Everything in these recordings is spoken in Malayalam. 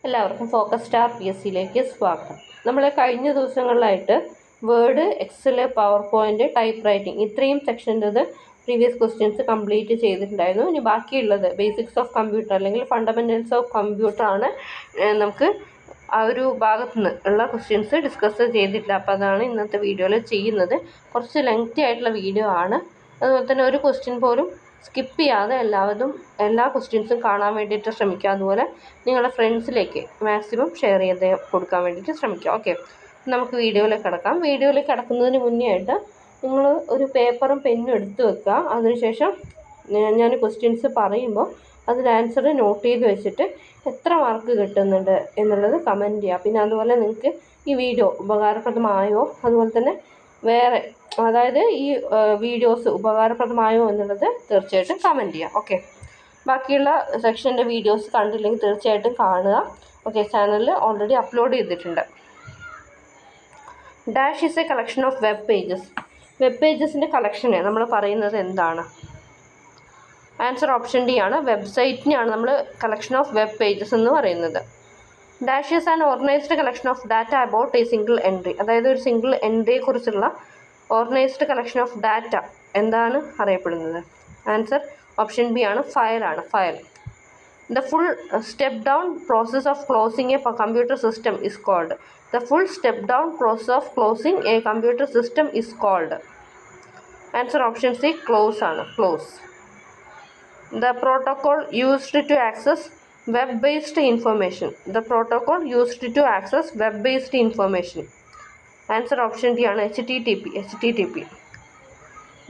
എല്ലാവർക്കും ഫോക്കസ് സ്റ്റാർ PSCയിലേക്ക് സ്വാഗതം. നമ്മൾ കഴിഞ്ഞ ദിവസങ്ങളിലായിട്ട് word, Excel, PowerPoint, type writing ഇത്രയും സെക്ഷൻ്റെത് പ്രീവിയസ് ക്വസ്റ്റ്യൻസ് കംപ്ലീറ്റ് ചെയ്തിട്ടുണ്ടായിരുന്നു. ഇനി ബാക്കിയുള്ളത് ബേസിക്സ് ഓഫ് കമ്പ്യൂട്ടർ അല്ലെങ്കിൽ ഫണ്ടമെൻറ്റൽസ് ഓഫ് കമ്പ്യൂട്ടർ ആണ്. നമുക്ക് ആ ഒരു ഭാഗത്തു നിന്ന് ഉള്ള ക്വസ്റ്റ്യൻസ് ഡിസ്കസ് ചെയ്തിട്ടില്ല. അപ്പോൾ അതാണ് ഇന്നത്തെ വീഡിയോയിൽ ചെയ്യുന്നത്. കുറച്ച് ലെങ്തി ആയിട്ടുള്ള വീഡിയോ ആണ്. അതുപോലെ തന്നെ ഒരു ക്വസ്റ്റ്യൻ പോലും സ്കിപ്പ് ചെയ്യാതെ എല്ലാ ക്വസ്റ്റ്യൻസും കാണാൻ വേണ്ടിയിട്ട് ശ്രമിക്കുക. അതുപോലെ നിങ്ങളുടെ ഫ്രണ്ട്സിലേക്ക് മാക്സിമം ഷെയർ ചെയ്ത് കൊടുക്കാൻ വേണ്ടിയിട്ട് ശ്രമിക്കുക. ഓക്കെ, നമുക്ക് വീഡിയോയിലേക്ക് കിടക്കാം. വീഡിയോയിലേക്ക് കിടക്കുന്നതിന് മുന്നേ ആയിട്ട് നിങ്ങൾ ഒരു പേപ്പറും പെന്നും എടുത്ത് വെക്കുക. അതിനുശേഷം ഞാൻ ക്വസ്റ്റ്യൻസ് പറയുമ്പോൾ അതിൽ ആൻസർ നോട്ട് ചെയ്ത് വെച്ചിട്ട് എത്ര മാർക്ക് കിട്ടുന്നുണ്ട് എന്നുള്ളത് കമൻറ്റ് ചെയ്യുക. പിന്നെ അതുപോലെ നിങ്ങൾക്ക് ഈ വീഡിയോ ഉപകാരപ്രദമായോ, അതുപോലെ തന്നെ വേറെ അതായത് ഈ വീഡിയോസ് ഉപകാരപ്രദമായോ എന്നുള്ളത് തീർച്ചയായിട്ടും കമൻറ്റ് ചെയ്യുക. ഓക്കെ, ബാക്കിയുള്ള സെക്ഷൻ്റെ വീഡിയോസ് കണ്ടില്ലെങ്കിൽ തീർച്ചയായിട്ടും കാണുക. ഓക്കെ, ചാനലിൽ ഓൾറെഡി അപ്ലോഡ് ചെയ്തിട്ടുണ്ട്. Dash is a collection of web pages. Web പേജസിൻ്റെ കളക്ഷനെ നമ്മൾ പറയുന്നത് എന്താണ്? ആൻസർ ഓപ്ഷൻ ഡി ആണ്. വെബ്സൈറ്റിനെയാണ് നമ്മൾ കളക്ഷൻ ഓഫ് വെബ് പേജസ് എന്ന് പറയുന്നത്. Dash is an organised collection of data about a single entry. അതായത് ഒരു സിംഗിൾ എൻട്രിയെക്കുറിച്ചുള്ള ഓർഗനൈസ്ഡ് കളക്ഷൻ ഓഫ് ഡാറ്റ എന്താണ് അറിയപ്പെടുന്നത്? ആൻസർ ഓപ്ഷൻ ബി ആണ്. ഫയലാണ്. File. The full step down process of closing a computer system is called. The full step down process of closing a computer system is called. Answer option C. Close ആണ്. Close. The protocol used to access web-based information. The protocol used to access web-based information. Answer option D ആണ്. HTTP. HTTP.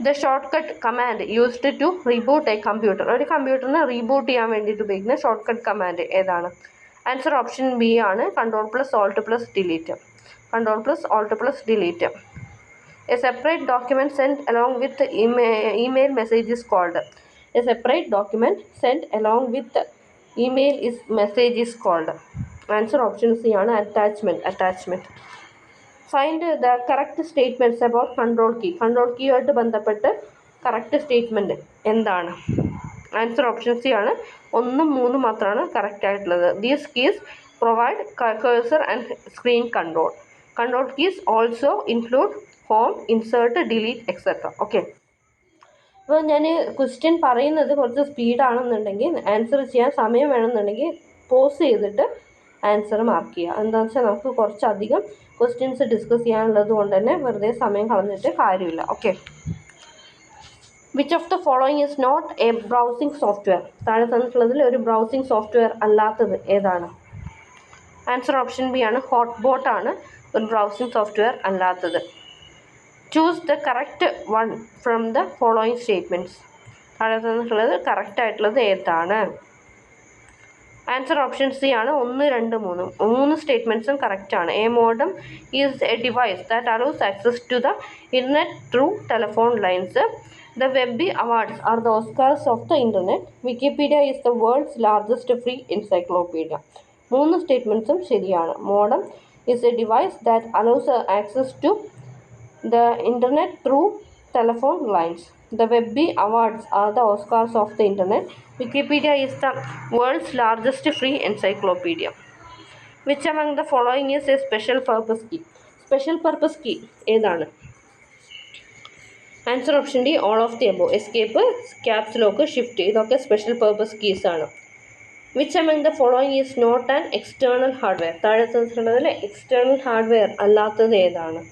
The shortcut command used to reboot a computer. ഒരു കമ്പ്യൂട്ടറിനെ റീബൂട്ട് ചെയ്യാൻ വേണ്ടിയിട്ട് ഉപയോഗിക്കുന്ന ഷോർട്ട്കട്ട് കമാൻഡ് ഏതാണ്? ആൻസർ ഓപ്ഷൻ ബി ആണ്. Ctrl+Alt+Delete. Ctrl+Alt+Delete. A separate document sent along with the email message is called. A separate document sent along with the message is called. Answer option C ആണ്. Attachment. Find the correct statements about control key. Control കീയുമായിട്ട് ബന്ധപ്പെട്ട് കറക്റ്റ് സ്റ്റേറ്റ്മെൻറ്റ് എന്താണ്? ആൻസർ ഓപ്ഷൻ സി ആണ്. 1, 3 മാത്രമാണ് കറക്റ്റ് ആയിട്ടുള്ളത്. These keys provide cursor and screen control. Control keys also include home, insert, delete etcetera. Okay, അപ്പോൾ ഞാൻ ക്വസ്റ്റ്യൻ പറയുന്നത് കുറച്ച് സ്പീഡാണെന്നുണ്ടെങ്കിൽ ആൻസർ ചെയ്യാൻ സമയം വേണമെന്നുണ്ടെങ്കിൽ പോസ് ചെയ്തിട്ട് ആൻസർ മാർക്ക് ചെയ്യുക. എന്താണെന്ന് വെച്ചാൽ നമുക്ക് കുറച്ചധികം ക്വസ്റ്റ്യൻസ് ഡിസ്കസ് ചെയ്യാനുള്ളത് കൊണ്ട് തന്നെ വെറുതെ സമയം കളഞ്ഞിട്ട് കാര്യമില്ല. Okay, which of the following is not a browsing software. താഴെ തന്നിട്ടുള്ളതിൽ ഒരു ബ്രൗസിംഗ് സോഫ്റ്റ്വെയർ അല്ലാത്തത് ഏതാണ്? ആൻസർ ഓപ്ഷൻ ബി ആണ്. ഹോട്ട്ബോട്ട് ആണ് ഒരു ബ്രൗസിംഗ് സോഫ്റ്റ്വെയർ അല്ലാത്തത്. Choose the correct one from the following statements. താഴെ തന്നിട്ടുള്ളത് കറക്റ്റ് ആയിട്ടുള്ളത് ഏതാണ്? ആൻസർ ഓപ്ഷൻ സി ആണ്. 1, 2, 3 മൂന്ന് സ്റ്റേറ്റ്മെൻറ്റ്സും കറക്റ്റ് ആണ്. A modem is a device that allows access to the internet through telephone lines. The Webby awards are the Oscars of the internet. Wikipedia is the world's largest free encyclopedia. മൂന്ന് സ്റ്റേറ്റ്മെൻറ്റ്സും ശരിയാണ്. Modem is a device that allows access to the internet through telephone lines. The Webby Awards are the Oscars of the Internet. Wikipedia is the world's largest free encyclopedia. Which among the following is a special purpose key? Special purpose key ഏതാണ്? Answer option D. All of the above. Escape, caps lock, shift ഇതൊക്കെ സ്പെഷ്യൽ പർപ്പസ് കീസ് ആണ്. Which among the following is not an external hardware. താഴെ തന്നിട്ടുള്ളതിൽ എക്സ്റ്റേണൽ ഹാർഡ്വെയർ അല്ലാത്തത് ഏതാണ്?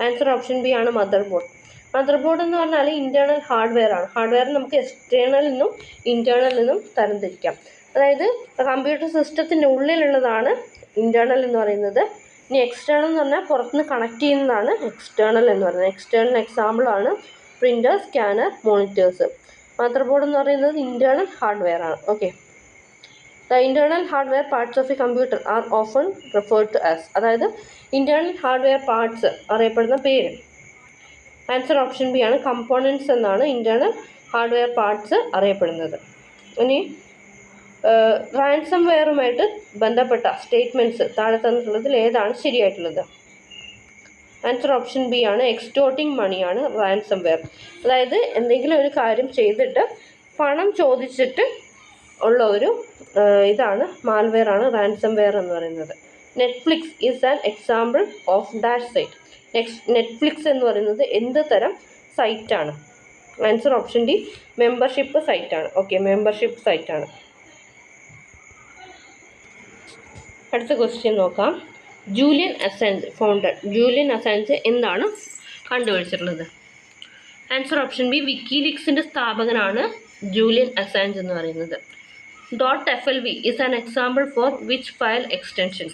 ആൻസർ ഓപ്ഷൻ ബി ആണ്. Mother board. മദർ ബോർഡ് എന്ന് പറഞ്ഞാൽ ഇൻറ്റേർണൽ ഹാർഡ്വെയർ ആണ്. ഹാർഡ്വെയർ നമുക്ക് എക്സ്റ്റേണൽ നിന്നും ഇൻറ്റേർണൽ നിന്നും തരംതിരിക്കാം. അതായത് കമ്പ്യൂട്ടർ സിസ്റ്റത്തിൻ്റെ ഉള്ളിലുള്ളതാണ് ഇൻറ്റേർണൽ എന്ന് പറയുന്നത്. ഇനി എക്സ്റ്റേണൽ എന്ന് പറഞ്ഞാൽ പുറത്തുനിന്ന് കണക്ട് ചെയ്യുന്നതാണ് എക്സ്റ്റേണൽ എന്ന് പറയുന്നത്. എക്സ്റ്റേണൽ എക്സാമ്പിളാണ് printer, scanner, monitors. Motherboard എന്ന് പറയുന്നത് ഇൻറ്റേർണൽ ഹാർഡ്വെയർ ആണ്. Okay, the internal hardware parts of a computer are often referred to as. അതായത് ഇൻറ്റേർണൽ ഹാർഡ്വെയർ പാർട്സ് അറിയപ്പെടുന്ന പേര്. ആൻസർ ഓപ്ഷൻ ബി ആണ്. കമ്പോണൻസ് എന്നാണ് ഇൻറ്റേർണൽ ഹാർഡ്വെയർ പാർട്സ് അറിയപ്പെടുന്നത്. ഇനി റാൻസം വെയറുമായിട്ട് ബന്ധപ്പെട്ട സ്റ്റേറ്റ്മെൻറ്റ്സ് താഴെ തന്നിട്ടുള്ളതിൽ ഏതാണ് ശരിയായിട്ടുള്ളത്? ആൻസർ ഓപ്ഷൻ ബി ആണ്. എക്സ്റ്റോർട്ടിങ് മണിയാണ് റാൻസം വെയർ. അതായത് എന്തെങ്കിലും ഒരു കാര്യം ചെയ്തിട്ട് പണം ചോദിച്ചിട്ട് ഉള്ള ഒരു ഇതാണ് മാൽവെയർ ആണ് റാൻസംവെയർ എന്ന് പറയുന്നത്. Netflix is an example of dash site. Netflix എന്ന് പറയുന്നത് എന്ത് തരം സൈറ്റാണ്? ആൻസർ ഓപ്ഷൻ ഡി, മെമ്പർഷിപ്പ് സൈറ്റാണ്. ഓക്കെ, മെമ്പർഷിപ്പ് സൈറ്റാണ്. അടുത്ത ക്വസ്റ്റ്യൻ നോക്കാം. Julian Assange founder. Julian Assange എന്താണ് കണ്ടുപിടിച്ചിട്ടുള്ളത്? ആൻസർ ഓപ്ഷൻ ബി, വിക്കിലീക്സിൻ്റെ സ്ഥാപകനാണ് ജൂലിയൻ അസാഞ്ച് എന്ന് പറയുന്നത്. .flv is an example for which file extension?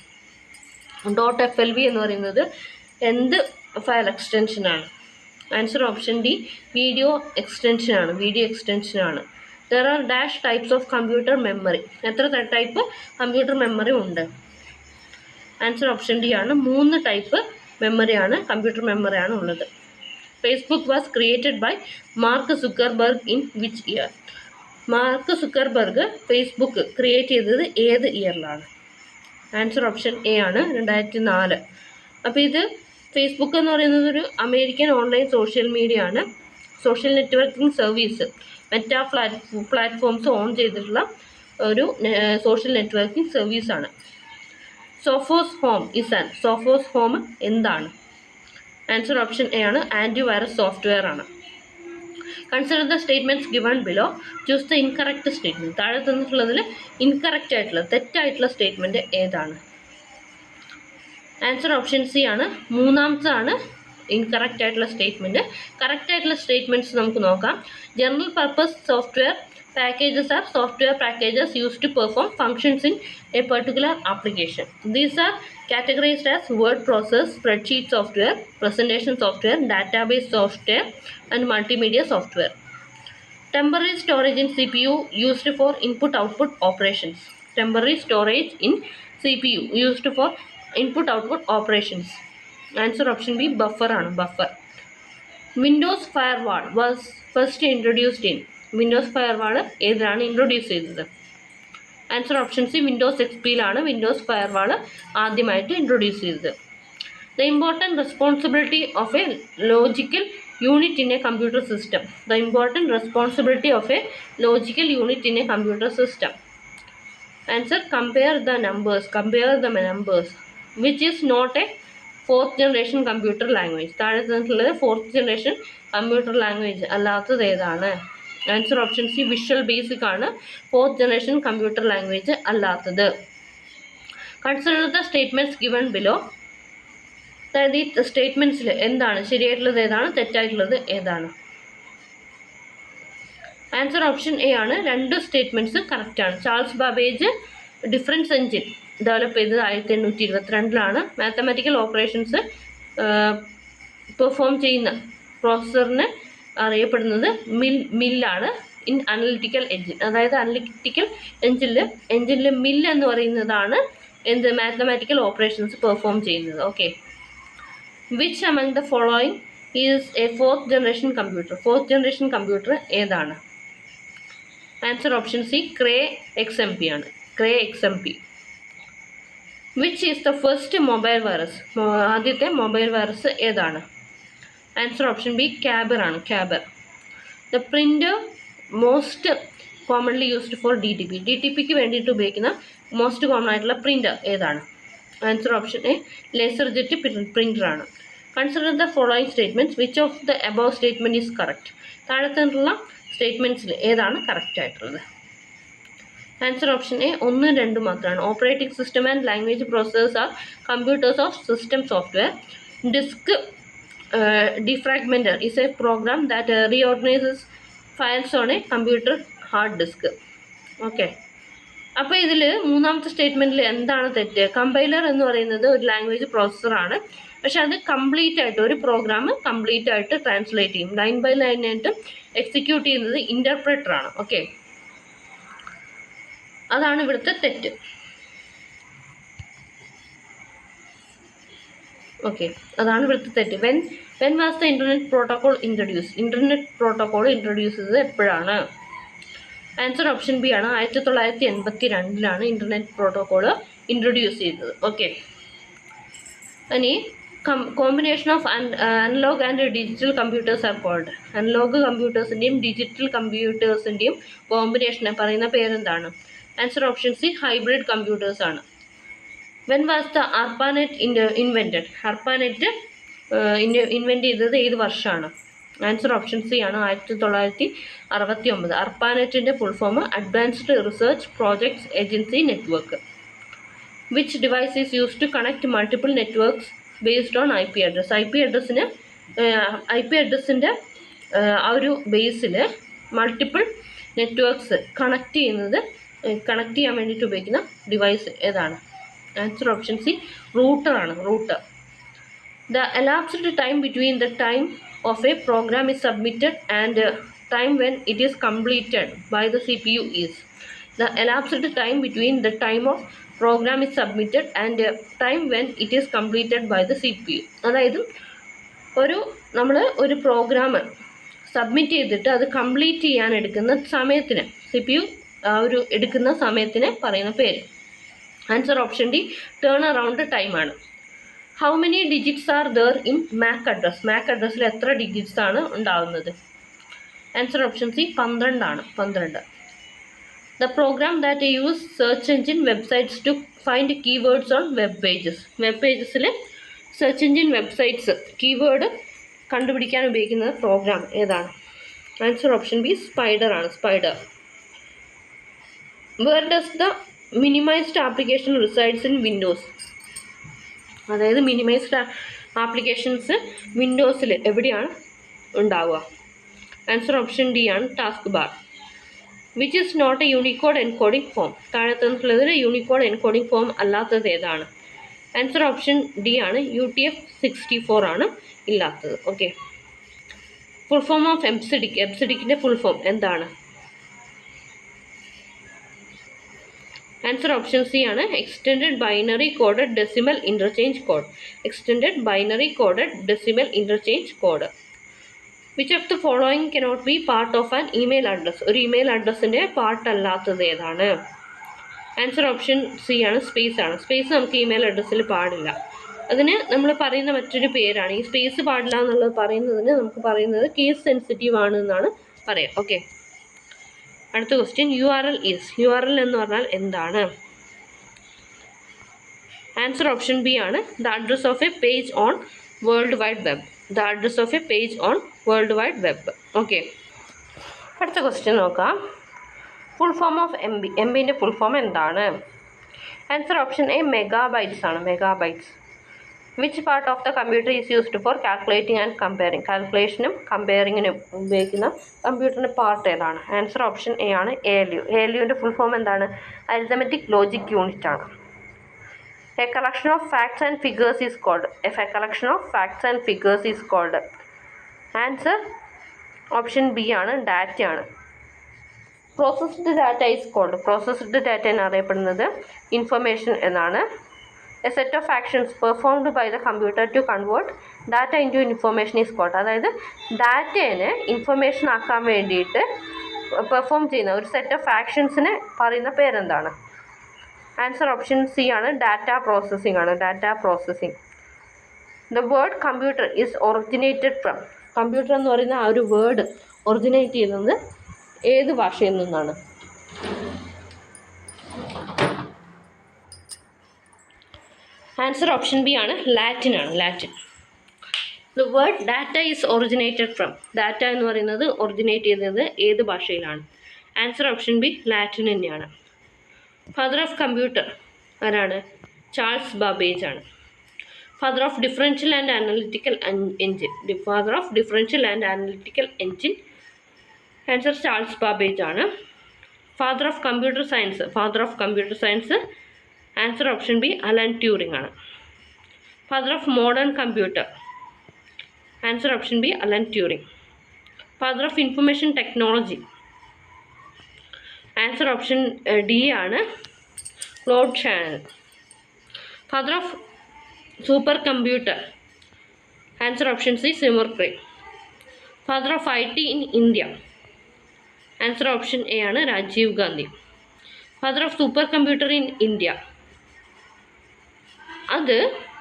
.flv എന്ന് പറയുന്നത് എന്ത് ഫയൽ എക്സ്റ്റൻഷനാണ്? ആൻസർ ഓപ്ഷൻ ഡി, വീഡിയോ എക്സ്റ്റൻഷനാണ്. വീഡിയോ എക്സ്റ്റൻഷനാണ്. There are dash types of computer memory. എത്ര ടൈപ്പ് കമ്പ്യൂട്ടർ മെമ്മറി ഉണ്ട്? ആൻസർ ഓപ്ഷൻ ഡി ആണ്, 3 ടൈപ്പ് മെമ്മറിയാണ്, കമ്പ്യൂട്ടർ മെമ്മറിയാണ് ഉള്ളത്. Facebook was created by Mark Zuckerberg in which year? Mark Zuckerberg Facebook create ചെയ്തത് ഏത് ഇയറിലാണ്? ആൻസർ ഓപ്ഷൻ എ ആണ്, 2004. അപ്പോൾ ഇത് ഫേസ്ബുക്ക് എന്ന് പറയുന്നത് ഒരു അമേരിക്കൻ ഓൺലൈൻ സോഷ്യൽ മീഡിയ ആണ്. Social networking service meta platforms on ചെയ്തിട്ടുള്ള ഒരു സോഷ്യൽ നെറ്റ്വർക്കിംഗ് സർവീസാണ്. സോഫോസ് ഹോം ഇസ് ആൻ. സോഫോസ് ഹോം എന്താണ്? ആൻസർ ഓപ്ഷൻ എ ആണ്, ആൻറ്റിവൈറസ് സോഫ്റ്റ്വെയർ ആണ്. Consider the statements given below, choose the incorrect statement. താഴെ തന്നിട്ടുള്ളതിൽ ഇൻകറക്റ്റ് ആയിട്ടുള്ള തെറ്റായിട്ടുള്ള സ്റ്റേറ്റ്മെൻറ്റ് ഏതാണ്? ആൻസർ ഓപ്ഷൻ സി ആണ്, മൂന്നാമതാണ് ഇൻകറക്റ്റ് ആയിട്ടുള്ള സ്റ്റേറ്റ്മെൻറ്റ്. കറക്റ്റ് ആയിട്ടുള്ള സ്റ്റേറ്റ്മെൻറ്റ്സ് നമുക്ക് നോക്കാം. General purpose software packages are software packages used to perform functions in a particular application. These are categorized as word processor, spreadsheet software, presentation software, database software, and multimedia software. Temporary storage in CPU used for input-output operations. Temporary storage in CPU used for input-output operations. Answer option B, buffer ആണ്, buffer. Windows Firewall was first introduced in. Windows firewall ഏതാണ് ഇൻട്രൊഡ്യൂസ് ചെയ്തത്? ആൻസർ ഓപ്ഷൻ സി, വിൻഡോസ് XPയിലാണ് വിൻഡോസ് ഫയർവാൾ ആദ്യമായിട്ട് ഇൻട്രൊഡ്യൂസ് ചെയ്തത്. The important responsibility of a logical unit in a computer system. The important responsibility of a logical unit in a computer system. Answer, compare the numbers which is not a 4th generation computer language. താഴെ തന്നിട്ടുള്ളത് 4th ജനറേഷൻ കമ്പ്യൂട്ടർ ലാംഗ്വേജ് അല്ലാത്തത് ഏതാണ്? Answer option C, visual basic ആണ് 4th ജനറേഷൻ കമ്പ്യൂട്ടർ ലാംഗ്വേജ് അല്ലാത്തത്. Consider the statements given below. അതായത് ഈ സ്റ്റേറ്റ്മെൻറ്റ്സിൽ എന്താണ് ശരിയായിട്ടുള്ളത്, ഏതാണ് തെറ്റായിട്ടുള്ളത്, ഏതാണ്? ആൻസർ ഓപ്ഷൻ എ ആണ്, 2 സ്റ്റേറ്റ്മെൻറ്റ്സ് കറക്റ്റാണ്. Charles Babbage difference engine develop ചെയ്തത് 1822 മാത്തമാറ്റിക്കൽ ഓപ്പറേഷൻസ് പെർഫോം ചെയ്യുന്ന പ്രോസസ്സറിന് അറിയപ്പെടുന്നത് മില്ലാണ് ഇൻ അനലിറ്റിക്കൽ എഞ്ചിൻ. അതായത് അനലിറ്റിക്കൽ എഞ്ചിനിൽ മില്ല് എന്ന് പറയുന്നതാണ് എന്ത് മാത്തമാറ്റിക്കൽ ഓപ്പറേഷൻസ് പെർഫോം ചെയ്യുന്നത്. Okay, which among the following is A 4th generation computer? 4th generation computer ഏതാണ്? ആൻസർ ഓപ്ഷൻ സി, ക്രേ XMP ആണ്, ക്രേ XMP. Which is the first mobile virus? ആദ്യത്തെ മൊബൈൽ വൈറസ് ഏതാണ്? ആൻസർ ഓപ്ഷൻ ബി, ക്യാബർ ആണ്, ക്യാബർ. The printer most commonly used for DTPക്ക് വേണ്ടിയിട്ട് ഉപയോഗിക്കുന്ന മോസ്റ്റ് കോമൺ ആയിട്ടുള്ള പ്രിൻ്റർ ഏതാണ്? Answer option A, laser jet printer ആണ്. Consider the following statements which of the above statement is correct. താഴത്തുള്ള സ്റ്റേറ്റ്മെൻറ്റ്സിൽ ഏതാണ് കറക്റ്റ് ആയിട്ടുള്ളത്? ആൻസർ ഓപ്ഷൻ എ, 1, 2 മാത്രമാണ്. Operating system and language processors are computers of system software. Disk defragmenter is a program that reorganizes files on a computer hard disk. Okay, അപ്പോൾ ഇതിൽ മൂന്നാമത്തെ സ്റ്റേറ്റ്മെൻറ്റിൽ എന്താണ് തെറ്റ്? കമ്പൈലർ എന്ന് പറയുന്നത് ഒരു ലാംഗ്വേജ് പ്രോസസ്സറാണ്, പക്ഷെ അത് കംപ്ലീറ്റ് ആയിട്ട് ഒരു പ്രോഗ്രാം കംപ്ലീറ്റ് ആയിട്ട് ട്രാൻസ്ലേറ്റ് ചെയ്യും. ലൈൻ ബൈ ലൈൻ ആയിട്ട് എക്സിക്യൂട്ട് ചെയ്യുന്നത് ഇൻ്റർപ്രറ്റർ ആണ്. ഓക്കെ, അതാണ് ഇവിടുത്തെ തെറ്റ്. ഓക്കെ, അതാണ് ഇവിടുത്തെ തെറ്റ്. When was the internet protocol introduce? Internet protocol introduce ചെയ്തത് എപ്പോഴാണ്? ആൻസർ ഓപ്ഷൻ ബി ആണ്, 1982 ഇൻ്റർനെറ്റ് പ്രോട്ടോകോൾ ഇൻട്രൊഡ്യൂസ് ചെയ്തത്. ഓക്കെ, ഇനി combination of analog and digital computers are called. Analog കമ്പ്യൂട്ടേഴ്സിൻ്റെയും ഡിജിറ്റൽ കമ്പ്യൂട്ടേഴ്സിൻ്റെയും കോമ്പിനേഷനെ പറയുന്ന പേരെന്താണ്? Answer option C hybrid computers ആണ്. When was the ARPANET invented? ARPANET invent ചെയ്തത് ഏത് വർഷമാണ്? ആൻസർ ഓപ്ഷൻ സി ആണ് 1969. അർപ്പാനെറ്റിൻ്റെ full form advanced research projects agency network. Which device is use to connect multiple networks based on I P address? I P അഡ്രസ്സിൻ്റെ ആ ഒരു ബേസിൽ മൾട്ടിപ്പിൾ നെറ്റ്വർക്ക്സ് കണക്ട് ചെയ്യാൻ വേണ്ടിയിട്ട് ഉപയോഗിക്കുന്ന ഡിവൈസ് ഏതാണ്? ആൻസർ ഓപ്ഷൻ സി റൂട്ടറാണ്. Router. The elapsed time between the time of a program is submitted and time when it is completed by the CPU is. The elapsed time between the time of program is submitted and time when it is completed by the CPU. അതായത് നമ്മൾ ഒരു പ്രോഗ്രാം സബ്മിറ്റ് ചെയ്തിട്ട് അത് കംപ്ലീറ്റ് ചെയ്യാൻ എടുക്കുന്ന സമയത്തിന് CPU എടുക്കുന്ന സമയത്തിന് പറയുന്ന പേര്. Answer option D turn around ടൈമാണ്. How many digits are there in MAC address? MAC അഡ്രസ്സിൽ എത്ര ഡിജിറ്റ്സ് ആണ് ഉണ്ടാവുന്നത്? ആൻസർ ഓപ്ഷൻ സി 12 ആണ്. 12. The program that use search engine websites to find keywords on web pages. Web പേജസിൽ സെർച്ച് എഞ്ചിൻ വെബ്സൈറ്റ്സ് കീവേഡ് കണ്ടുപിടിക്കാൻ ഉപയോഗിക്കുന്ന പ്രോഗ്രാം ഏതാണ്? ആൻസർ ഓപ്ഷൻ ബി സ്പൈഡർ ആണ്. Spider. Where does the minimised application resides in Windows? അതായത് മിനിമൈസ്ഡ് ആപ്ലിക്കേഷൻസ് വിൻഡോസിൽ എവിടെയാണ് ഉണ്ടാവുക? ആൻസർ ഓപ്ഷൻ ഡി ആണ് task bar. Which is not a Unicode encoding form? താഴെ തന്നിട്ടുള്ളതിൽ യൂണിക്കോഡ് എൻകോഡിംഗ് ഫോം അല്ലാത്തത് ഏതാണ്? ആൻസർ ഓപ്ഷൻ ഡി ആണ് UTF-64 ആണ് ഇല്ലാത്തത്. Okay. Full form of EBCDIC. എബ്സിഡിക്കിൻ്റെ ഫുൾ ഫോം എന്താണ്? ആൻസർ ഓപ്ഷൻ സി ആണ് extended binary coded decimal interchange code. Extended binary coded decimal interchange code. Which of the following cannot be part of an email address? ഒരു ഇമെയിൽ അഡ്രസ്സിൻ്റെ പാർട്ട് അല്ലാത്തത് ഏതാണ്? ആൻസർ ഓപ്ഷൻ സി ആണ് സ്പേസ് ആണ്. സ്പേസ് നമുക്ക് ഇമെയിൽ അഡ്രസ്സിൽ പാടില്ല. അതിന് നമ്മൾ പറയുന്ന മറ്റൊരു പേരാണ്. ഈ സ്പേസ് പാടില്ല എന്നുള്ളത് പറയുന്നതിന് നമുക്ക് പറയുന്നത് കേസ് സെൻസിറ്റീവ് ആണ് എന്നാണ് പറയാം. ഓക്കെ. അടുത്ത ക്വസ്റ്റ്യൻ URL ഈസ്. URL എന്ന് പറഞ്ഞാൽ എന്താണ്? ആൻസർ ഓപ്ഷൻ ബി ആണ് the address of a page on world wide web. The address of a page on world wide web. Okay. അടുത്ത ക്വസ്റ്റ്യൻ നോക്കാം. Full form of MB. MBൻ്റെ ഫുൾ ഫോം എന്താണ്? ആൻസർ ഓപ്ഷൻ എ മെഗാബൈറ്റ്സ് ആണ്. Megabytes. Which part of the computer is used for calculating and comparing? കാൽക്കുലേഷനും കമ്പയറിങ്ങിനും ഉപയോഗിക്കുന്ന കമ്പ്യൂട്ടറിൻ്റെ പാർട്ട് ഏതാണ്? ആൻസർ ഓപ്ഷൻ എ ആണ് ALU. ALUവിൻ്റെ ഫുൾ ഫോം എന്താണ്? അരിത്തമെറ്റിക് ലോജിക് യൂണിറ്റ് ആണ്. A collection of facts and figures is called. A collection of facts and figures is called. Answer option B ആണ് ഡാറ്റയാണ്. Processed data is called. Processed data എന്നറിയപ്പെടുന്നത് ഇൻഫർമേഷൻ എന്നാണ്. A set of actions performed by the computer to convert data into information is called. അതായത് ഡാറ്റേനെ ഇൻഫർമേഷൻ ആക്കാൻ വേണ്ടിയിട്ട് പെർഫോം ചെയ്യുന്ന ഒരു സെറ്റ് ഓഫ് ആക്ഷൻസിനെ പറയുന്ന പേരെന്താണ്? ആൻസർ ഓപ്ഷൻ സി ആണ് ഡാറ്റ പ്രോസസ്സിംഗ് ആണ്. Data processing. The word computer is originated from. Computer എന്ന് പറയുന്ന ആ ഒരു വേർഡ് ഒറിജിനേറ്റ് ചെയ്യുന്നത് ഏത് ഭാഷയിൽ നിന്നാണ്? ആൻസർ ഓപ്ഷൻ ബി ആണ് ലാറ്റിൻ ആണ്. Latin. The word data is originated from. Data എന്ന് പറയുന്നത് ഒറിജിനേറ്റ് ചെയ്യുന്നത് ഏത് ഭാഷയിലാണ്? ആൻസർ ഓപ്ഷൻ ബി ലാറ്റിൻ തന്നെയാണ്. ഫാദർ ഓഫ് കമ്പ്യൂട്ടർ ആരാണ്? ചാൾസ് ബാബേജ് ആണ്. Father of differential and analytical engine. Father of differential and analytical engine. Answer Charles Babbage ആണ്. Father of computer science. Father of computer science. Answer option B Alan Turing ആണ്. Father of modern computer. Answer option B Alan Turing. Father of information technology. Answer option D ആണ് Claude Shannon. Father of super computer. Answer option C Seymour Cray. Father of IT in India. Answer option A ആണ് Rajiv Gandhi. Father of super computer in India. അത്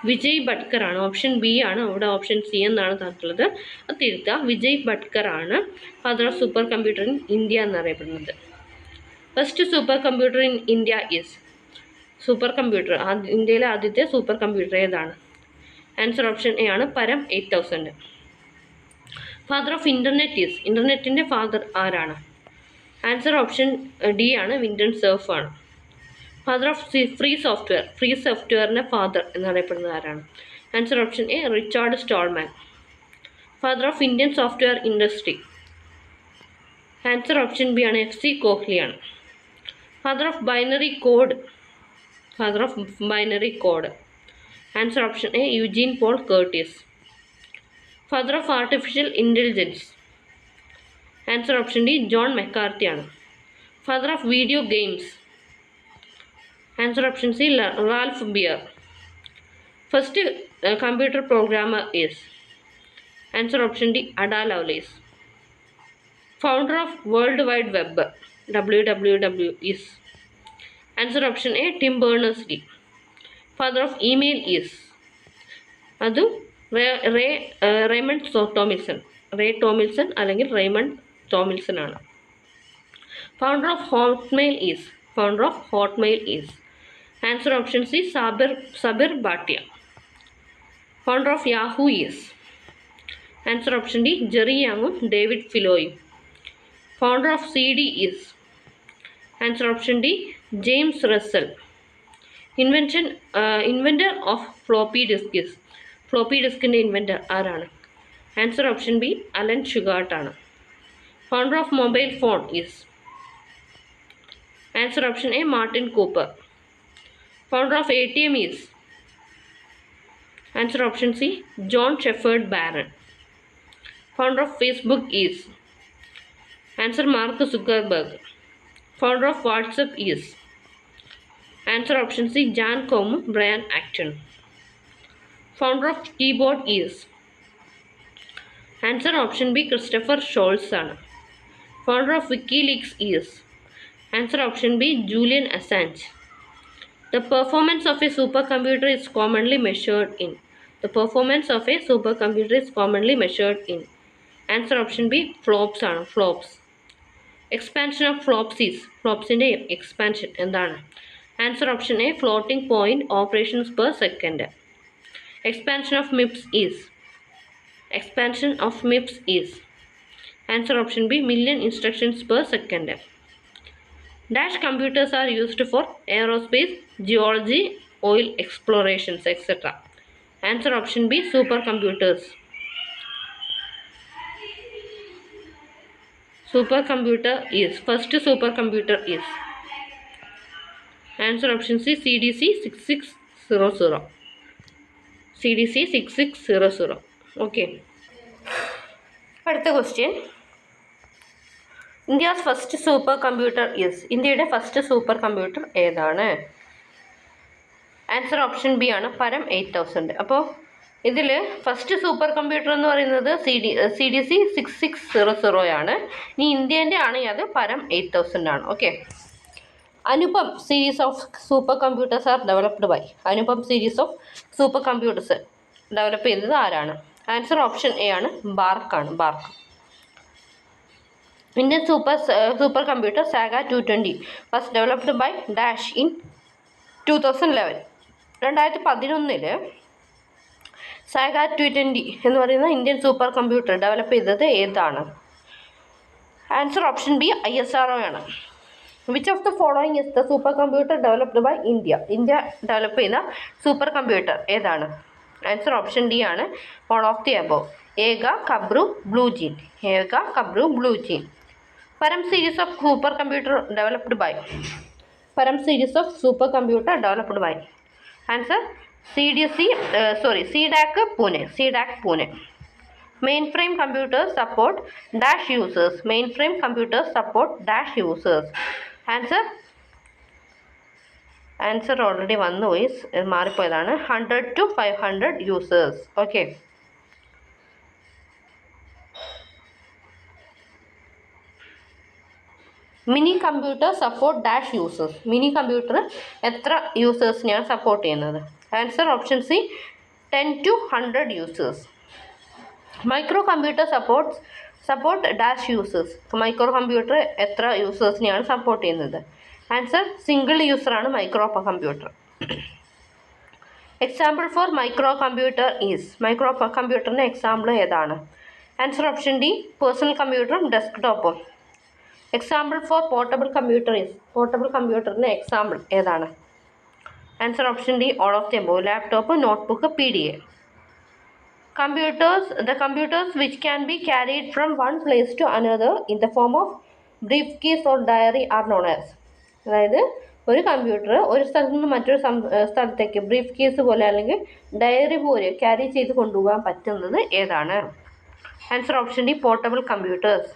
വിജയ് ഭട്കർ ആണ്. ഓപ്ഷൻ ബി ആണ്, അവിടെ ഓപ്ഷൻ സി എന്നാണ് തന്നിട്ടുള്ളത്. അത് തിരുത്തുക. വിജയ് ഭട്കർ ആണ് father of super computer in India എന്നറിയപ്പെടുന്നത്. First super computer in India is, super computer ഇന്ത്യയിലെ ആദ്യത്തെ സൂപ്പർ കമ്പ്യൂട്ടർ ഏതാണ്? ആൻസർ ഓപ്ഷൻ എ ആണ്, Param 8000. Father of internet is, ഇൻ്റർനെറ്റിൻ്റെ ഫാദർ ആരാണ്? ആൻസർ ഓപ്ഷൻ ഡി ആണ്, വിൻഡൻ സർഫ് ആണ്. Father of free software, free സോഫ്റ്റ്വെയറിൻ്റെ ഫാദർ എന്നറിയപ്പെടുന്നത് ആരാണ്? Answer option A, Richard Stallman. Father of Indian software industry, answer option B ആണ്, FC കോഹ്ലിയാണ്. Father of binary code, father of binary code, answer option A, Eugene Paul Curtis. Father of artificial intelligence, answer option D, John McCarthy ആണ്. Father of video games, answer option C, Ralph Baer. First computer programmer is, answer option D, Ada Lovelace. Founder of world wide web, WWW is, answer option A, Tim Berners-Lee. Father of email is, അതും റേമണ്ട് ടോമിൽസൺ, റേ ടോമിൽസൺ അല്ലെങ്കിൽ റേമണ്ട് ടോമിൽസൺ ആണ്. Founder of Hotmail is, founder of Hotmail is, answer option C, Sabeer Bhatia. Founder of Yahoo is, answer option D, Jerry യാങ്ങും ഡേവിഡ് ഫിലോയും. Founder of CD is, answer option D, James Russell. Inventor of floppy disk is, floppy ഡിസ്കിൻ്റെ ഇൻവെൻറ്റർ ആരാണ്? Answer option B, Alan Shugart ആണ്. Founder of mobile phone is, answer option A, Martin Cooper. Founder of ATM is, answer option C, John Shepherd Barron. Founder of Facebook is, answer mark Zuckerberg. Founder of WhatsApp is, answer option C, Jan കോമും Brian Acton. Founder of keyboard is, answer option B, Christopher Sholes ആണ്. Founder of WikiLeaks is, answer option B, Julian Assange. The performance of a supercomputer is commonly measured in, the performance of a supercomputer is commonly measured in, answer option B, FLOPS ആണ്, FLOPS. Expansion of FLOPS is, ഫ്ലോപ്സിൻ്റെ എക്സ്പാൻഷൻ എന്താണ്? Answer option A, floating point operations per second. Expansion of MIPS is, expansion of MIPS is, answer option B, million instructions per second. Dash computers are used for aerospace, geology, oil explorations, etc. Answer option B, supercomputers. Supercomputer is, first supercomputer is. Answer option C, CDC 6600. CDC 6600. Okay. അടുത്ത question, India's first super computer is, ഇന്ത്യയുടെ ഫസ്റ്റ് സൂപ്പർ കമ്പ്യൂട്ടർ ഏതാണ്? ആൻസർ ഓപ്ഷൻ ബി ആണ്, പരം 8000. അപ്പോൾ ഇതിൽ ഫസ്റ്റ് സൂപ്പർ കമ്പ്യൂട്ടർ എന്ന് പറയുന്നത് CDC 6600 ആണ്. ഇനി ഇന്ത്യേൻ്റെ ആണെങ്കിൽ അത് പരം 8000 ആണ്. Okay. Anupam series of supercomputers are developed by, Anupam series of supercomputers develop ചെയ്തത് ആരാണ്? ആൻസർ ഓപ്ഷൻ എ ആണ്, ബാർക്കാണ്, BARC. Indian supercomputer Saga 220 was developed by Dash in 2011. 2011 SAGA 220 എന്ന് പറയുന്ന ഇന്ത്യൻ സൂപ്പർ കമ്പ്യൂട്ടർ ഡെവലപ്പ് ചെയ്തത് ഏതാണ്? ആൻസർ ഓപ്ഷൻ ബി, ISRO ആണ്. Which of the following is the super computer developed by India, India develop ചെയ്ത സൂപ്പർ കമ്പ്യൂട്ടർ ഏതാണ്? ആൻസർ ഓപ്ഷൻ ഡി ആണ്, all of the above. Eka, Kabru, Blue Gene, Eka, Kabru, Blue Gene. Param series of super computer developed by, Param series of super computer developed by. Answer CDAC Pune, CDAC Pune. Mainframe computers support dash users, mainframe computers support dash users. Answer already വന്നു, മാറിപ്പോയതാണ്, 100 to 500 users. Okay. Mini computer support dash users, mini computer എത്ര യൂസേഴ്സിനെയാണ് സപ്പോർട്ട് ചെയ്യുന്നത്? Answer option C 10 to 100 users. Micro computer support dash users. Micro computer എത്ര യൂസേഴ്സിനെയാണ് സപ്പോർട്ട് ചെയ്യുന്നത്? ആൻസർ സിംഗിൾ യൂസറാണ് micro computer. Example for micro computer is. Micro കമ്പ്യൂട്ടറിൻ്റെ എക്സാമ്പിൾ ഏതാണ്? ആൻസർ ഓപ്ഷൻ ഡി പേഴ്സണൽ കമ്പ്യൂട്ടറും ഡെസ്ക്ടോപ്പും. Example for portable computer is. Portable കമ്പ്യൂട്ടറിൻ്റെ എക്സാമ്പിൾ ഏതാണ്? Answer option D all of the above. Laptop, notebook, PDA. The computers which can be carried from one place to another in the form of briefcase or diary are known as. അതായത് ഒരു കമ്പ്യൂട്ടർ ഒരു സ്ഥലത്ത് നിന്ന് മറ്റൊരു സ്ഥലത്തേക്ക് ബ്രീഫ് കേസ് പോലെ അല്ലെങ്കിൽ ഡയറി പോലെ ക്യാരി ചെയ്ത് കൊണ്ടുപോകാൻ പറ്റുന്നത് ഏതാണ്? Answer option D portable computers.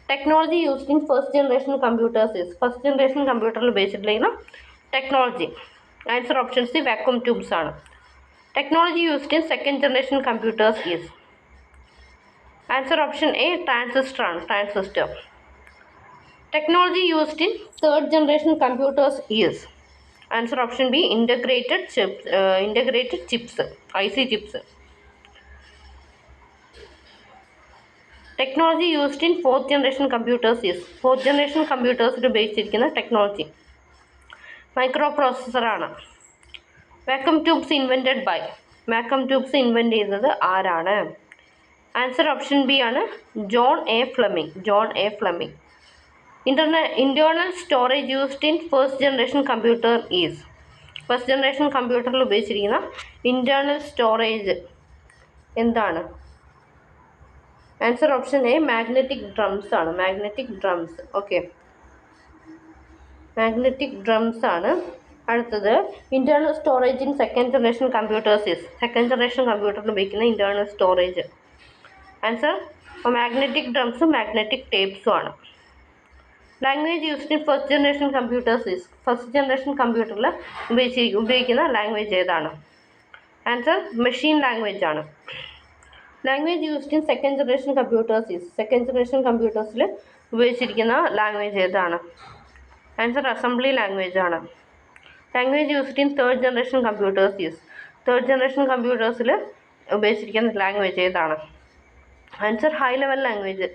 Technology used in first generation computers is. First generation കമ്പ്യൂട്ടറിൽ ഉപയോഗിച്ചിട്ടുള്ള technology. Answer option C vacuum tubes ആണ്. Technology used in second generation computers is. Answer option A transistor. Technology used in third generation computers is. Answer option B integrated chips, IC chips. Technology used in fourth generation computers is. Fourth generation computers ഉപയോഗിച്ചിരിക്കുന്ന ടെക്നോളജി മൈക്രോപ്രോസസ്സർ ആണ്. Vacuum tubes invented by. Vacuum tubes invent ചെയ്തത് ആരാണ്? ആൻസർ ഓപ്ഷൻ ബി ആണ് John A Fleming. Internal storage used in first generation computer is. First generation കമ്പ്യൂട്ടറിൽ ഉപയോഗിച്ചിരിക്കുന്ന ഇന്റേർണൽ സ്റ്റോറേജ് എന്താണ്? Answer option A magnetic drums ആണ്. ഓക്കെ, മാഗ്നറ്റിക് ഡ്രംസ് ആണ്. അടുത്തത് internal storage in second generation computers is. Second generation കമ്പ്യൂട്ടറിൽ ഉപയോഗിക്കുന്ന ഇന്റേർണൽ സ്റ്റോറേജ്. ആൻസർ മാഗ്നറ്റിക് ഡ്രംസും മാഗ്നറ്റിക് ടേപ്സും ആണ്. Language used in first generation computers is. First generation കമ്പ്യൂട്ടറിൽ ഉപയോഗിക്കുന്ന ലാംഗ്വേജ് ഏതാണ്? ആൻസർ മെഷീൻ ലാംഗ്വേജ് ആണ്. Language used in second generation computers is. Second generation കമ്പ്യൂട്ടേഴ്സിൽ ഉപയോഗിച്ചിരിക്കുന്ന ലാംഗ്വേജ് ഏതാണ്? ആൻസർ അസംബ്ലി ലാംഗ്വേജ് ആണ്. Language used in third generation computers is. Third generation കമ്പ്യൂട്ടേഴ്സിൽ ഉപയോഗിച്ചിരിക്കുന്ന ലാംഗ്വേജ് ഏതാണ്? Answer high level language,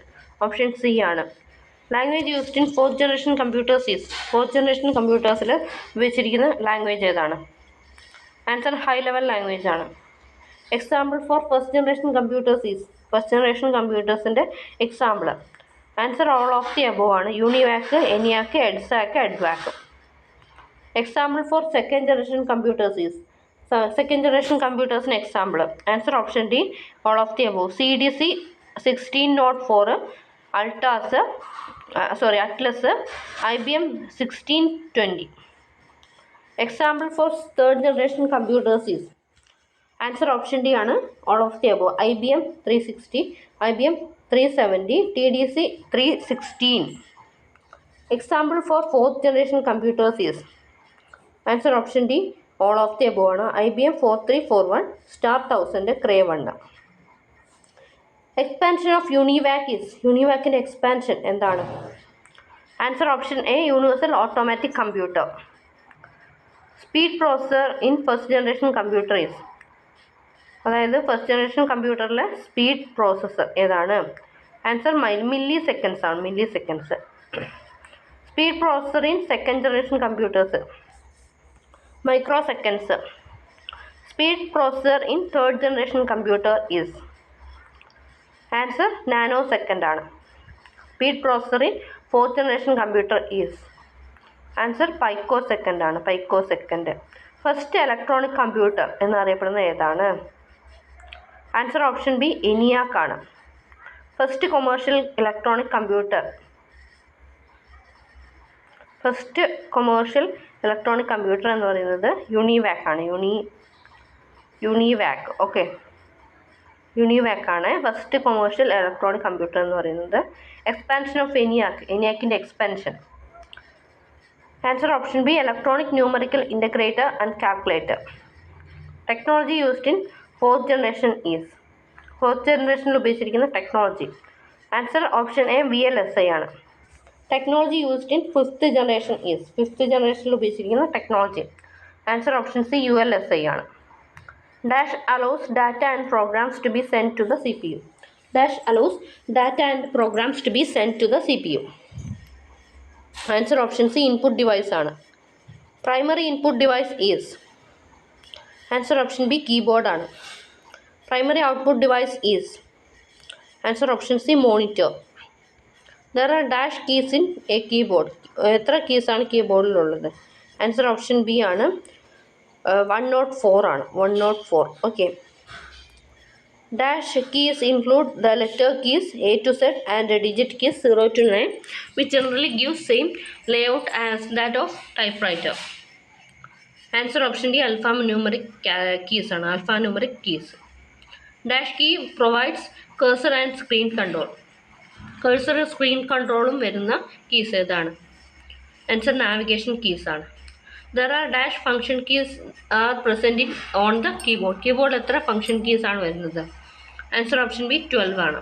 option C ആണ്. Language used in fourth generation computers is. Fourth generation കമ്പ്യൂട്ടേഴ്സിൽ ഉപയോഗിച്ചിരിക്കുന്ന ലാംഗ്വേജ് ഏതാണ്? ആൻസർ ഹൈ ലെവൽ ലാംഗ്വേജ് ആണ്. Example for first generation computers is. First generation കമ്പ്യൂട്ടേഴ്സിൻ്റെ example. Answer all of the above ആണ്. യൂണിവാക്ക്, ENIAC, EDSAC, EDVAC. Example for second generation computers is. Second generation കമ്പ്യൂട്ടേഴ്സിന് example. Answer option D all of the above. CDC 1604, Atlas, IBM 1620. Example for third generation computers is. Answer option D ആണ് all of the above. IBM 360, IBM 370, TDC 316. Example for fourth generation computers is. Answer option D all of the above ആണ്. IBM 4341, star 1000, Cray 1. Expansion of UNIVAC is. യൂണിവാക്കിൻ്റെ എക്സ്പാൻഷൻ എന്താണ്? Answer option A universal automatic computer. Speed processor in first generation computer is. അതായത് ഫസ്റ്റ് ജനറേഷൻ കമ്പ്യൂട്ടറിലെ സ്പീഡ് പ്രോസസ്സർ ഏതാണ്? ആൻസർ മില്ലി സെക്കൻഡ്സ് ആണ്. Speed processor in second generation computers microseconds. Speed processor in third generation computer is. Answer nanosecond ആണ്. Speed processor in fourth generation computer is. Answer പൈക്കോ second ആണ്. ഫസ്റ്റ് ഇലക്ട്രോണിക് കമ്പ്യൂട്ടർ എന്നറിയപ്പെടുന്നത് ഏതാണ്? ആൻസർ ഓപ്ഷൻ ബി ENIAC ആണ്. ഫസ്റ്റ് കൊമേഴ്ഷ്യൽ ഇലക്ട്രോണിക് കമ്പ്യൂട്ടർ എന്ന് പറയുന്നത് യൂണിവാക്ക് ആണ്. ഓക്കെ, യൂണിവാക്ക് ആണ് ഫസ്റ്റ് കൊമേഴ്ഷ്യൽ ഇലക്ട്രോണിക് കമ്പ്യൂട്ടർ എന്ന് പറയുന്നത്. എക്സ്പാൻഷൻ ഓഫ് ENIACിൻ്റെ expansion. Answer option B electronic numerical integrator and calculator. Technology used in fourth generation is. Fourth ജനറേഷനിൽ ഉപയോഗിച്ചിരിക്കുന്ന technology. Answer option A VLSI ആണ്. Technology used in fifth generation is. Fifth ജനറേഷനിൽ ഉപയോഗിച്ചിരിക്കുന്ന technology. Answer option C ULSI ആണ്. Dash allows data and programs to be send to the CPU. Dash allows data and programs to be send to the CPU. Answer option C input device ആണ്. Primary input device is. Answer option B keyboard ആണ്. Primary output device is. Answer option C monitor. There are dash keys in a keyboard. എത്ര കീസാണ് കീബോർഡിലുള്ളത്? ആൻസർ ഓപ്ഷൻ ബി ആണ് 104 ആണ്. 104. Okay. Dash keys include the letter keys A to Z and the digit keys 0 to 9, which generally gives same layout as that of typewriter. Answer option D alphanumeric keys ആണ്. Alphanumeric keys. Dash key provides cursor and screen control. Cursor screen controlum വരുന്ന keys ഏതാണ്? Answer navigation keys ആണ്. There are dash function keys are present on the keyboard. Keyboard എത്ര function keys ആണ് വരുന്നത്? Answer option B 12 ആണ്.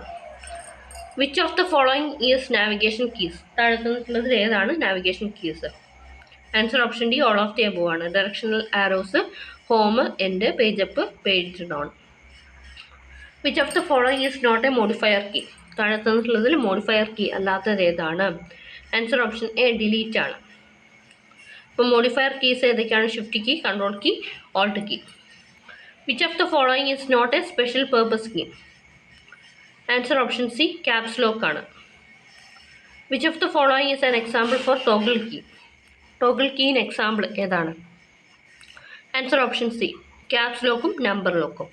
Which of the following is navigation keys? താഴത്തുള്ളത് ഏതാണ് navigation keys? Answer option D all of the above ആണ്. Directional arrows, home, end, page up, page down. Which of the following is not a modifier key? താഴത്തുള്ളതിൽ modifier key അല്ലാത്തത് ഏതാണ്? Answer option A delete ആണ്. ഇപ്പോൾ മോഡിഫയർ കീസ് ഏതൊക്കെയാണ്? Shift key, control key, alt key. Which of the following is not a special purpose key? Answer option C caps lock ആണ്. Which of the following is an example for toggle key? Toggle കീന് എക്സാമ്പിൾ ഏതാണ്? ആൻസർ ഓപ്ഷൻ സി ക്യാപ്സ് ലോക്കും നമ്പർ ലോക്കും.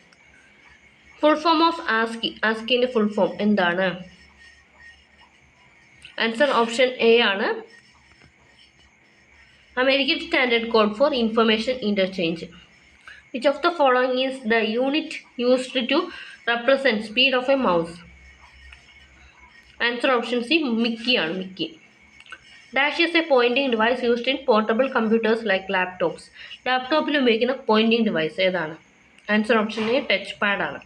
Full form of ASCII. ആസ്കിൻ്റെ ഫുൾ ഫോം എന്താണ്? ആൻസർ ഓപ്ഷൻ എ ആണ് American Standard Code for Information Interchange. Which of the following is the unit used to represent speed of a mouse? Answer option C Mickey ആണ്. Mickey. Dash is a pointing device used in portable computers like laptops. ലാപ്ടോപ്പിൽ ഉപയോഗിക്കുന്ന പോയിന്റിംഗ് ഡിവൈസ് ഏതാണ്? Answer option A touch pad ആണ്.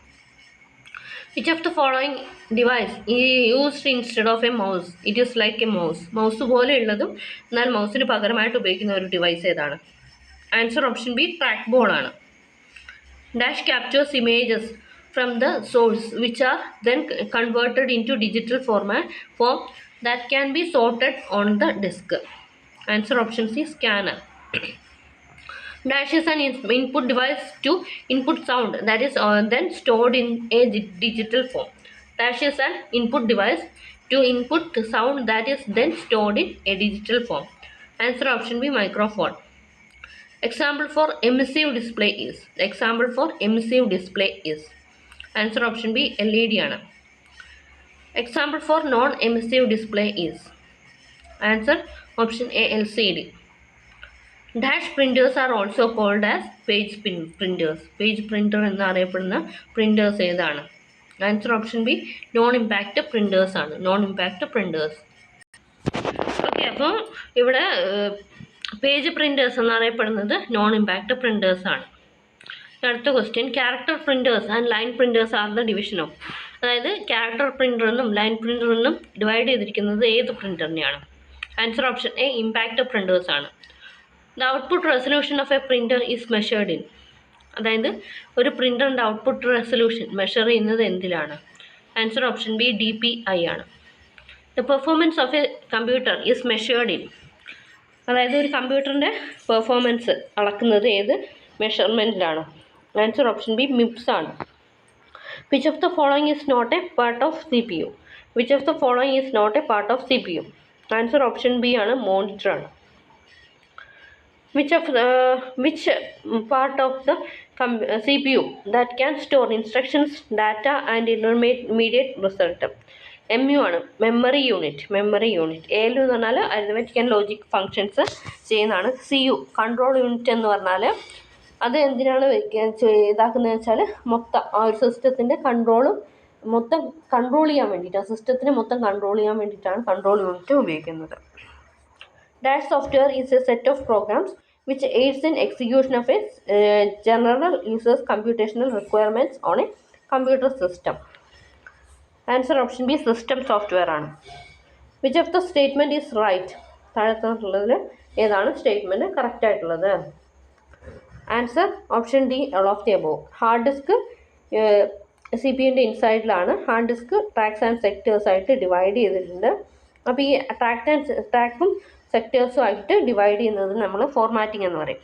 Which of the following device is used instead of a mouse? It is like a mouse. Mouse പോലെ ഉള്ളതും എന്നാൽ മൗസിന് പകരമായിട്ട് ഉപയോഗിക്കുന്ന ഒരു ഡിവൈസ് ഏതാണ്? Answer option B trackball ആണ്. Dash captures images from the source which are then converted into digital form that can be sorted on the disk. Answer option C scanner. Dash is an input device to input sound that is then stored in a digital form. Dash is an input device to input sound that is then stored in a digital form. Answer option B microphone. Example for emissive display is. Example for emissive display is. Answer option B LED ആണ്. Example for non-emissive display is. Answer option A LCD. Dash printers are also called as page printers. Page printer എന്നറിയപ്പെടുന്ന printers ഏതാണ്? Answer option B non impact printers ആണ്. Non impact printers. ഓക്കെ, അപ്പോൾ ഇവിടെ പേജ് പ്രിൻറ്റേഴ്സ് എന്നറിയപ്പെടുന്നത് നോൺ ഇമ്പാക്റ്റ് പ്രിൻറ്റേഴ്സ് ആണ്. അടുത്ത question, character printers and line printers are the division of. അതായത് ക്യാരക്ടർ പ്രിൻറ്റർ എന്നും ലൈൻ പ്രിൻറ്റർ എന്നും ഡിവൈഡ് ചെയ്തിരിക്കുന്നത് ഏത് പ്രിൻറ്ററിനെയാണ്? Answer option A impact printers ആണ്. The output resolution of a printer is measured in. അതായത് ഒരു പ്രിൻ്ററിൻ്റെ ഔട്ട്പുട്ട് റെസൊല്യൂഷൻ മെഷർ ചെയ്യുന്നത് എന്തിലാണ്? ആൻസർ ഓപ്ഷൻ ബി DPI ആണ്. The performance of a computer is measured in. അതായത് ഒരു കമ്പ്യൂട്ടറിൻ്റെ പെർഫോമൻസ് അളക്കുന്നത് ഏത് മെഷർമെൻറ്റിലാണ്? ആൻസർ ഓപ്ഷൻ ബി MIPS ആണ്. Which of the following is not a part of CPU? Which of the following is not a part of CPU? Answer option B ആണ് മോണിറ്റർ ആണ്. Which part of the CPU that can store instructions, data and intermediate result? MU ആണ്, memory unit. Memory unit. ALU എന്ന് പറഞ്ഞാൽ അരിത്മെറ്റിക് ആൻഡ് ലോജിക് ഫങ്ഷൻസ് ചെയ്യുന്നതാണ്. CU കൺട്രോൾ യൂണിറ്റ് എന്ന് പറഞ്ഞാൽ അത് എന്തിനാണ് ഇതാക്കുന്നത് വെച്ചാൽ മൊത്തം ആ ഒരു സിസ്റ്റത്തിൻ്റെ കൺട്രോളും മൊത്തം കൺട്രോൾ ചെയ്യാൻ വേണ്ടിയിട്ടാണ്, സിസ്റ്റത്തിനെ മൊത്തം കൺട്രോൾ ചെയ്യാൻ വേണ്ടിയിട്ടാണ് കൺട്രോൾ യൂണിറ്റ് ഉപയോഗിക്കുന്നത്. Dash software is a set of programs which aids in execution of a general user's computational requirements on a computer system. Answer option B system software ആണ്. Which of the statement is right? താഴത്തുള്ളതിൽ ഏതാണ് സ്റ്റേറ്റ്മെൻറ്റ് കറക്റ്റ് ആയിട്ടുള്ളത്? Answer option D all of the above. Hard disk C P യുൻ്റെ ഇൻസൈഡിലാണ്. Hard disk tracks and sectors ആയിട്ട് ഡിവൈഡ് ചെയ്തിട്ടുണ്ട്. അപ്പോൾ ഈ ട്രാക്കും സെക്ടേഴ്സും ആയിട്ട് ഡിവൈഡ് ചെയ്യുന്നത് നമ്മൾ ഫോർമാറ്റിംഗ് എന്ന് പറയും.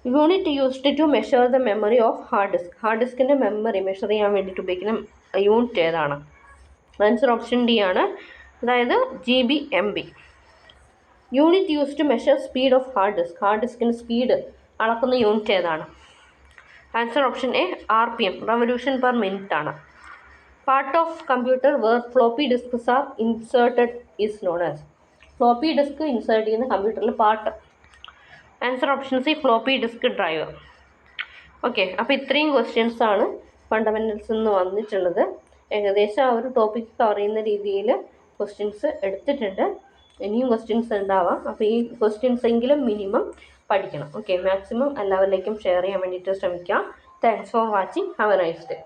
Unit used to measure the memory of hard disk. Hard ഡിസ്കിൻ്റെ മെമ്മറി മെഷർ ചെയ്യാൻ വേണ്ടിയിട്ട് ഉപയോഗിക്കുന്ന യൂണിറ്റ് ഏതാണ്? ആൻസർ ഓപ്ഷൻ ഡി ആണ്, അതായത് GB/MB. Unit used to measure speed of hard disk. Hard ഡിസ്കിൻ്റെ സ്പീഡ് അളക്കുന്ന യൂണിറ്റ് ഏതാണ്? Answer option A RPM, revolution per minute ആണ്. Part of computer where floppy disks are inserted is known as. Floppy disk insert ചെയ്യുന്ന കമ്പ്യൂട്ടറിൽ part. Answer option C floppy disk driver. Okay, അപ്പോൾ ഇത്രയും ക്വസ്റ്റ്യൻസ് ആണ് ഫണ്ടമെൻ്റൽസ് നിന്ന് വന്നിട്ടുള്ളത്. ഏകദേശം ആ ഒരു ടോപ്പിക്ക് കവർ ചെയ്യുന്ന രീതിയിൽ ക്വസ്റ്റ്യൻസ് എടുത്തിട്ടുണ്ട്. ഇനിയും ക്വസ്റ്റ്യൻസ് ഉണ്ടാവാം. അപ്പോൾ ഈ ക്വസ്റ്റ്യൻസ് എങ്കിലും മിനിമം പഠിക്കണം. ഓക്കെ, മാക്സിമം എല്ലാവരിലേക്കും ഷെയർ ചെയ്യാൻ വേണ്ടിയിട്ട് ശ്രമിക്കാം. Thanks for watching. Have A nice day.